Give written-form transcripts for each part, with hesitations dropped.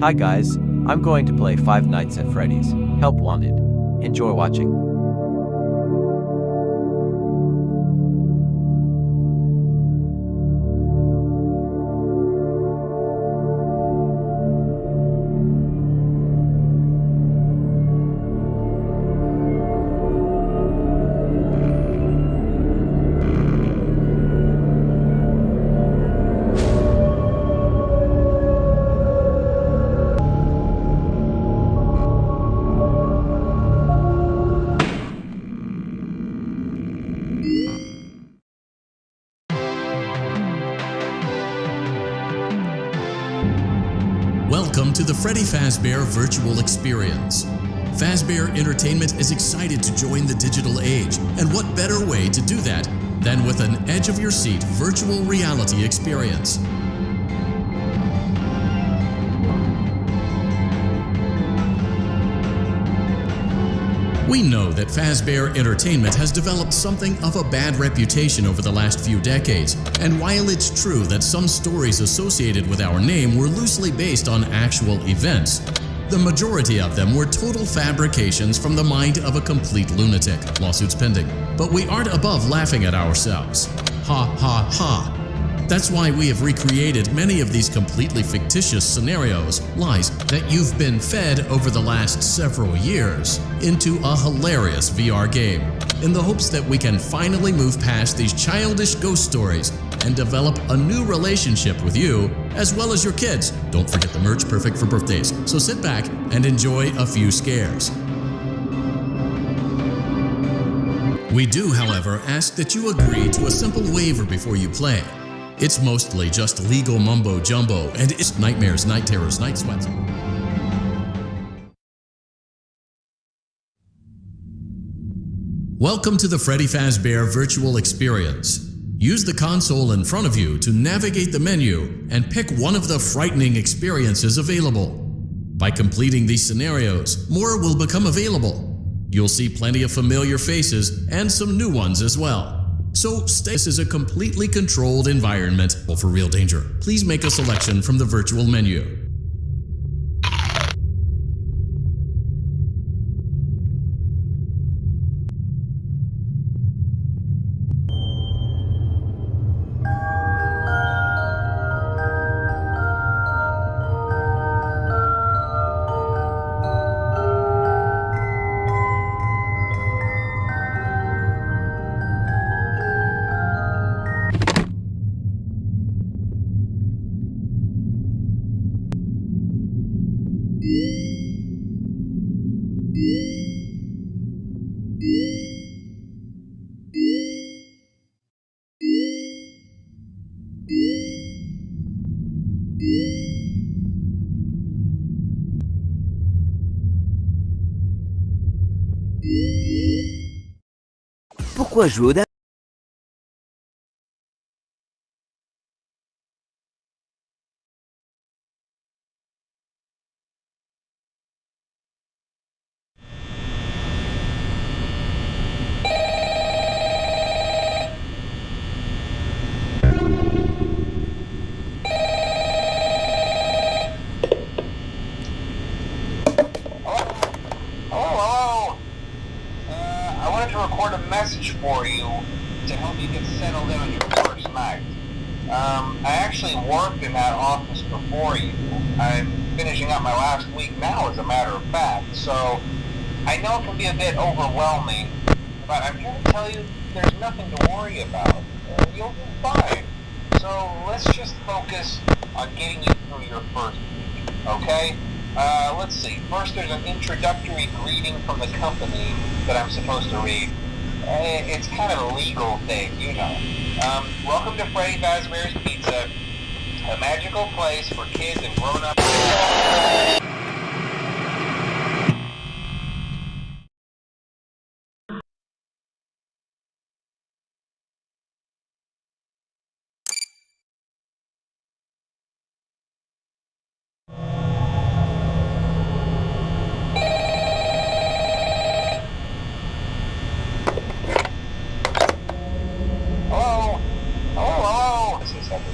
Hi guys, I'm going to play Five Nights at Freddy's. Help wanted. Enjoy watching. Welcome to the Freddy Fazbear Virtual Experience. Fazbear Entertainment is excited to join the digital age, and what better way to do that than with an edge-of-your-seat virtual reality experience. We know that Fazbear Entertainment has developed something of a bad reputation over the last few decades, and while it's true that some stories associated with our name were loosely based on actual events, the majority of them were total fabrications from the mind of a complete lunatic, lawsuits pending. But we aren't above laughing at ourselves. Ha ha ha. That's why we have recreated many of these completely fictitious scenarios, lies that you've been fed over the last several years, into a hilarious VR game, in the hopes that we can finally move past these childish ghost stories and develop a new relationship with you, as well as your kids. Don't forget the merch, perfect for birthdays. So sit back and enjoy a few scares. We do, however, ask that you agree to a simple waiver before you play. It's mostly just legal mumbo-jumbo, and it's nightmares, night terrors, night sweats. Welcome to the Freddy Fazbear Virtual Experience. Use the console in front of you to navigate the menu and pick one of the frightening experiences available. By completing these scenarios, more will become available. You'll see plenty of familiar faces and some new ones as well. So this is a completely controlled environment for real danger. Please make a selection from the virtual menu. Pourquoi jouer au dame? Hello? I wanted to record a message for you to help you get settled in on your first night. I actually worked in that office before you. I'm finishing up my last week now, as a matter of fact, so I know it can be a bit overwhelming, but I'm here to tell you there's nothing to worry about. You'll be fine. So let's just focus on getting you through your first week, okay? Let's see. First, there's an introductory greeting from the company that I'm supposed to read. It's kind of a legal thing, you know. Welcome to Freddy Fazbear's Pizza, a magical place for kids and grown-ups.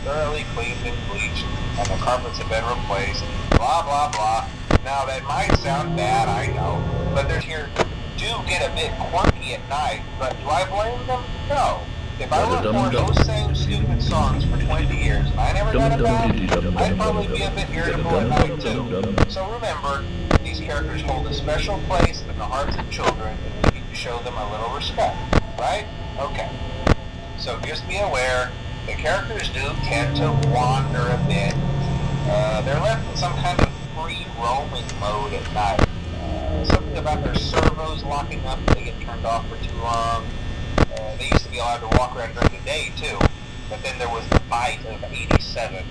Thoroughly cleaned and bleached, and the carpets have been replaced. blah, blah, blah. Now, that might sound bad, I know, but their here do get a bit quirky at night, but do I blame them? No. If I record those same stupid songs for 20 years and I never got it back, I'd probably be a bit irritable at night too. So remember, these characters hold a special place in the hearts of children, and we need to show them a little respect, right? Okay. So just be aware, the characters do tend to wander a bit. They're left in some kind of free roaming mode at night. Something about their servos locking up if they get turned off for too long. They used to be allowed to walk around during the day too, but then there was the bite of 87.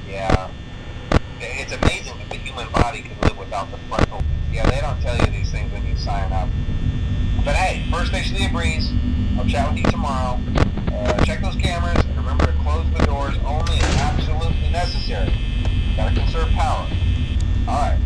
Yeah. It's amazing that the human body can live without the frontal. Yeah, they don't tell you these things when you sign up. But hey, first station of the breeze. I'll chat with you tomorrow. Check those cameras, and remember to close the doors only if absolutely necessary. Gotta conserve power. Alright.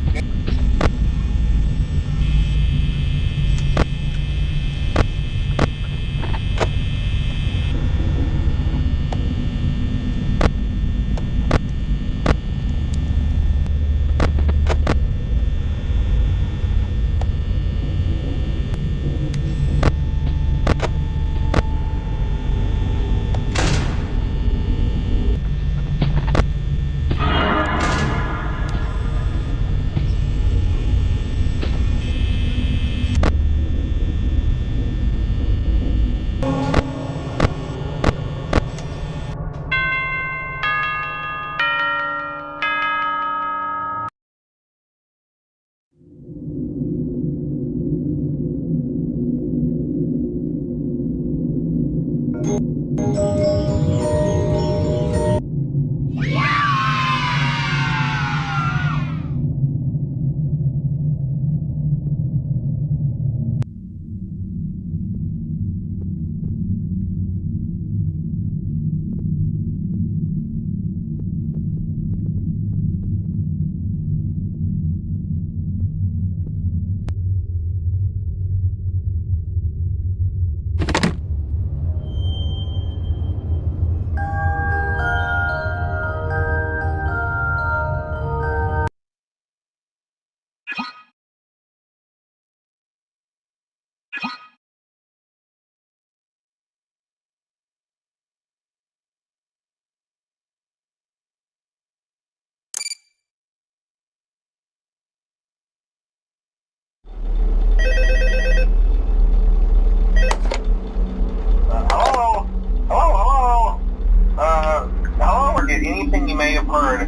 Anything you may have heard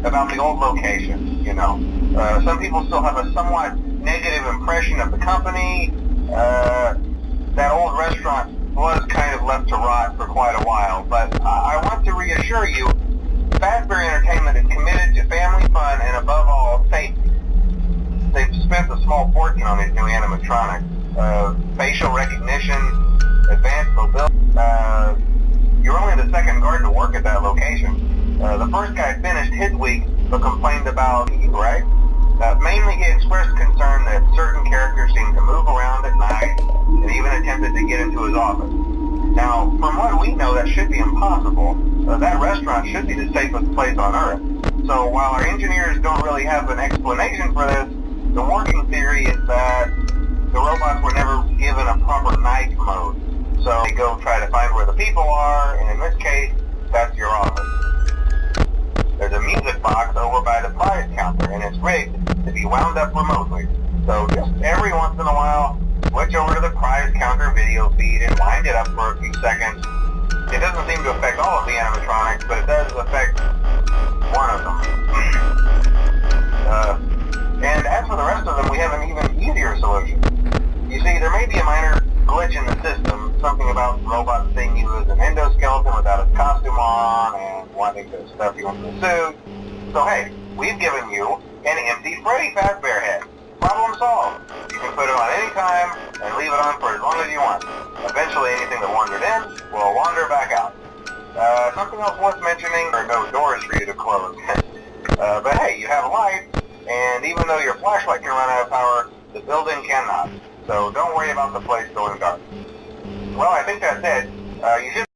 about the old location, you know. Some people still have a somewhat negative impression of the company. That old restaurant was kind of left to rot for quite a while, but I want to reassure you, Fazbear Entertainment is committed to family fun and above all, safety. They've spent a small fortune on these new animatronics. Facial recognition, advanced mobility. You're only the second guard to work at that location. The first guy finished his week, but complained about you, right? Mainly he expressed concern that certain characters seemed to move around at night, and even attempted to get into his office. Now, from what we know, that should be impossible. That restaurant should be the safest place on Earth. So while our engineers don't really have an explanation for this, the working theory is that the robots were never given a proper night mode. So they go try to find where the people are, and in this case, that's your office. There's a music box over by the prize counter, and it's rigged to be wound up remotely. So just every once in a while, switch over to the prize counter video feed and wind it up for a few seconds. It doesn't seem to affect all of the animatronics, but it does affect one of them. And as for the rest of them, we have an even easier solution. You see, there may be a minor glitch in the system, something about robots seeing you as an endoskeleton without a costume on and wanting to stuff you into the suit. So hey, we've given you an empty Freddy Fazbear head. Problem solved. You can put it on any time and leave it on for as long as you want. Eventually anything that wandered in will wander back out. Something else worth mentioning, there are no doors for you to close. But hey, you have lights, and even though your flashlight can run out of power, the building cannot. So don't worry about the place going dark. Well, I think that's it. You should